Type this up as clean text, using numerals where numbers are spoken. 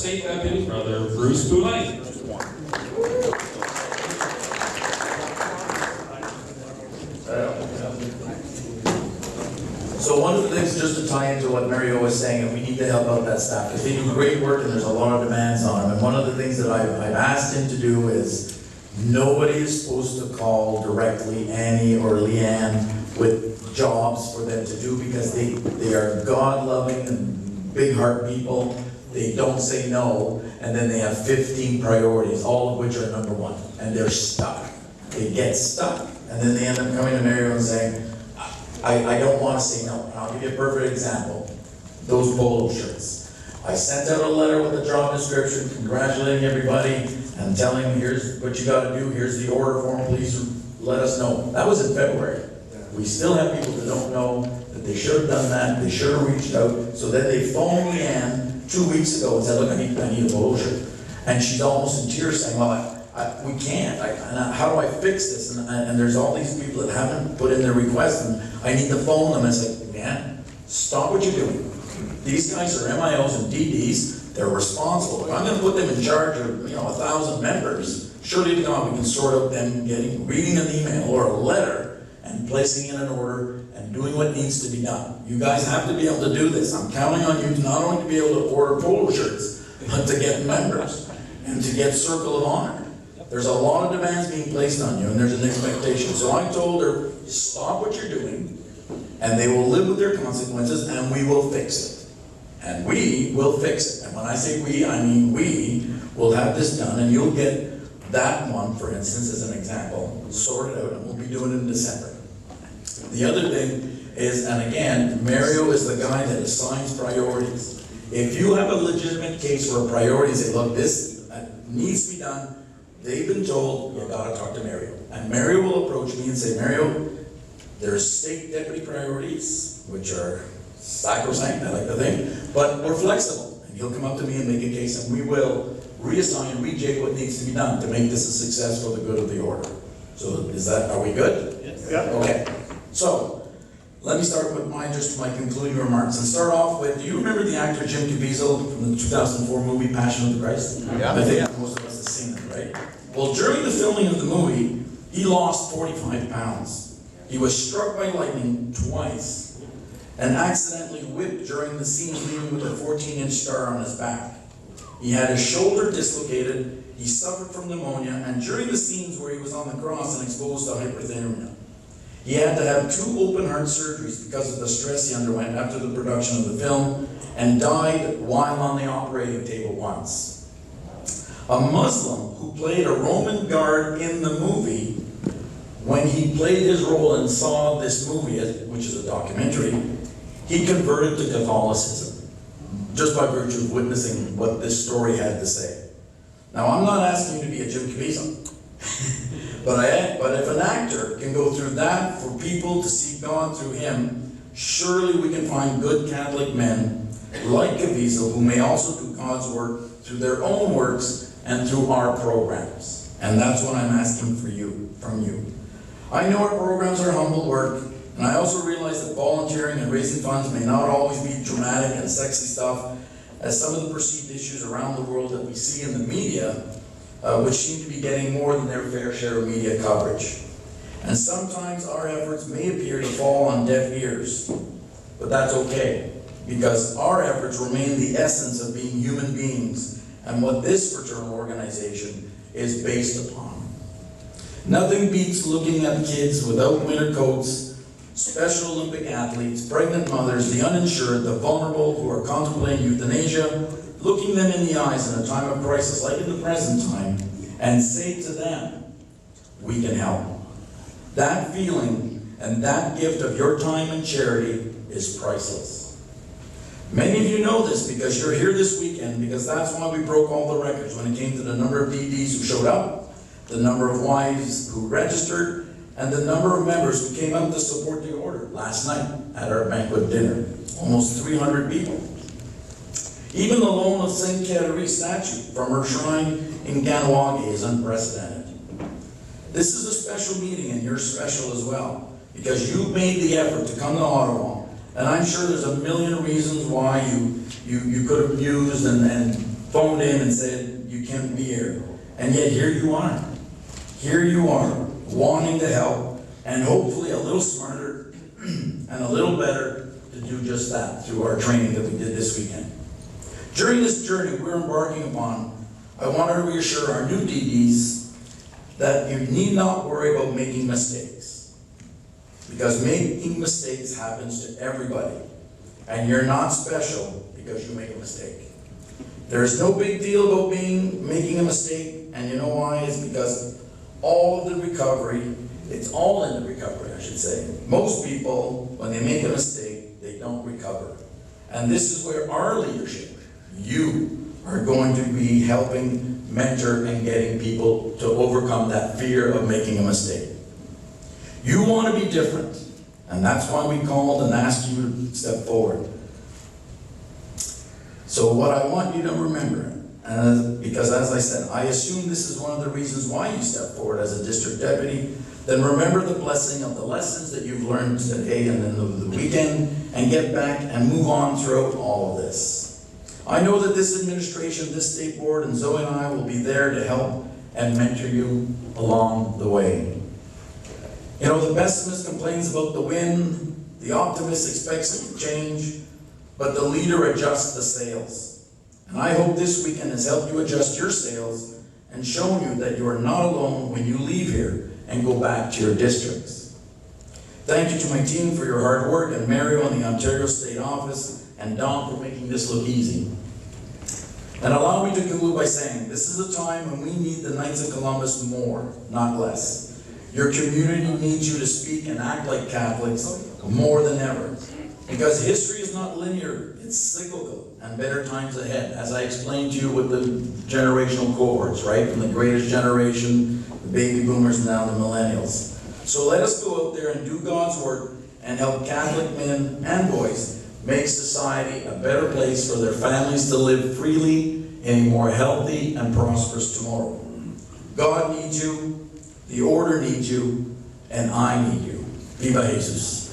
State Deputy Brother Bruce POULIN. So one of the things, just to tie into what Mario was saying, and we need to help out that staff, because they do great work and there's a lot of demands on them. And one of the things that I've asked him to do is, nobody is supposed to call directly Annie or Leanne with jobs for them to do, because they are God-loving and big heart people. They don't say no, and then they have 15 priorities, all of which are number one, and they're stuck. They get stuck, and then they end up coming to Mario and saying, I don't want to say no. And I'll give you a perfect example. Those polo shirts. I sent out a letter with a job description, congratulating everybody, and telling them, here's what you got to do, here's the order form, please let us know. That was in February. We still have people that don't know that they should have done that, they should have reached out. So then they phoned Leanne 2 weeks ago and said, look, I need a polo shirt. And she's almost in tears saying, well, we can't. How do I fix this? And there's all these people that haven't put in their request, and I need to phone them. And it's like, man, stop what you're doing. These guys are MIOs and DDs. They're responsible. If I'm going to put them in charge of 1,000 members, surely to God we can sort out them reading an email or a letter and placing in an order and doing what needs to be done. You guys have to be able to do this. I'm counting on you to not only to be able to order polo shirts, but to get members and to get Circle of Honor. There's a lot of demands being placed on you, and there's an expectation. So I told her, stop what you're doing, and they will live with their consequences, and we will fix it. And we will fix it. And when I say we, I mean we will have this done, and you'll get that one, for instance, as an example, sorted out, and we'll be doing it in December. The other thing is, and again, Mario is the guy that assigns priorities. If you have a legitimate case for a priority, say, look, this needs to be done, they've been told, you've got to talk to Mario. And Mario will approach me and say, Mario, there's state deputy priorities, which are sacrosanct, I like to think, but we're flexible. And he'll come up to me and make a case, and we will reassign and rejig what needs to be done to make this a success for the good of the order. So are we good? Yes. Yeah. Okay. So, let me start with my concluding remarks, and start off with, do you remember the actor Jim Caviezel from the 2004 movie Passion of the Christ? Yeah. I think most of us have seen it, right? Well, during the filming of the movie, he lost 45 pounds. He was struck by lightning twice and accidentally whipped during the scene, leaving with a 14-inch scar on his back. He had his shoulder dislocated, he suffered from pneumonia, and during the scenes where he was on the cross and exposed to hyperthermia, he had to have 2 open-heart surgeries because of the stress he underwent after the production of the film, and died while on the operating table once. A Muslim who played a Roman guard in the movie, when he played his role and saw this movie, which is a documentary, he converted to Catholicism, just by virtue of witnessing what this story had to say. Now, I'm not asking you to be a Jim Caviezel. But if an actor can go through that for people to see God through him, surely we can find good Catholic men like Caviezel who may also do God's work through their own works and through our programs. And that's what I'm asking from you. I know our programs are humble work, and I also realize that volunteering and raising funds may not always be dramatic and sexy stuff, as some of the perceived issues around the world that we see in the media, which seem to be getting more than their fair share of media coverage. And sometimes our efforts may appear to fall on deaf ears, but that's okay, because our efforts remain the essence of being human beings and what this fraternal organization is based upon. Nothing beats looking at kids without winter coats, Special Olympic athletes, pregnant mothers, the uninsured, the vulnerable who are contemplating euthanasia, looking them in the eyes in a time of crisis like in the present time, and say to them, we can help. That feeling and that gift of your time and charity is priceless. Many of you know this because you're here this weekend, because that's why we broke all the records when it came to the number of DDs who showed up, the number of wives who registered, and the number of members who came out to support the order last night at our banquet dinner. Almost 300 people. Even the loan of St. Catherine statue from her shrine in Ganawagi is unprecedented. This is a special meeting, and you're special as well, because you made the effort to come to Ottawa, and I'm sure there's a million reasons why you could have used and phoned in and said, you can't be here. And yet here you are. Here you are, wanting to help, and hopefully a little smarter and a little better to do just that through our training that we did this weekend. During this journey we're embarking upon, I want to reassure our new DDs that you need not worry about making mistakes. Because making mistakes happens to everybody. And you're not special because you make a mistake. There's no big deal about making a mistake, and you know why? It's because all of the recovery, it's all in the recovery, I should say. Most people, when they make a mistake, they don't recover. And this is where our leadership, you, are going to be helping mentor and getting people to overcome that fear of making a mistake. You want to be different, and that's why we called and asked you to step forward. So what I want you to remember, because as I said, I assume this is one of the reasons why you step forward as a district deputy, then remember the blessing of the lessons that you've learned today and then the weekend, and get back and move on throughout all of this. I know that this administration, this state board, and Zoe and I will be there to help and mentor you along the way. You know, the pessimist complains about the wind, the optimist expects change, but the leader adjusts the sails. And I hope this weekend has helped you adjust your sails and shown you that you are not alone when you leave here and go back to your districts. Thank you to my team for your hard work, and Mario in the Ontario State Office, and Don for making this look easy. And allow me to conclude by saying, this is a time when we need the Knights of Columbus more, not less. Your community needs you to speak and act like Catholics more than ever. Because history is not linear, it's cyclical, and better times ahead, as I explained to you with the generational cohorts, right? From the greatest generation, the baby boomers, now the millennials. So let us go out there and do God's work and help Catholic men and boys make society a better place for their families to live freely in a more healthy and prosperous tomorrow. God needs you, the order needs you, and I need you. Viva Jesus.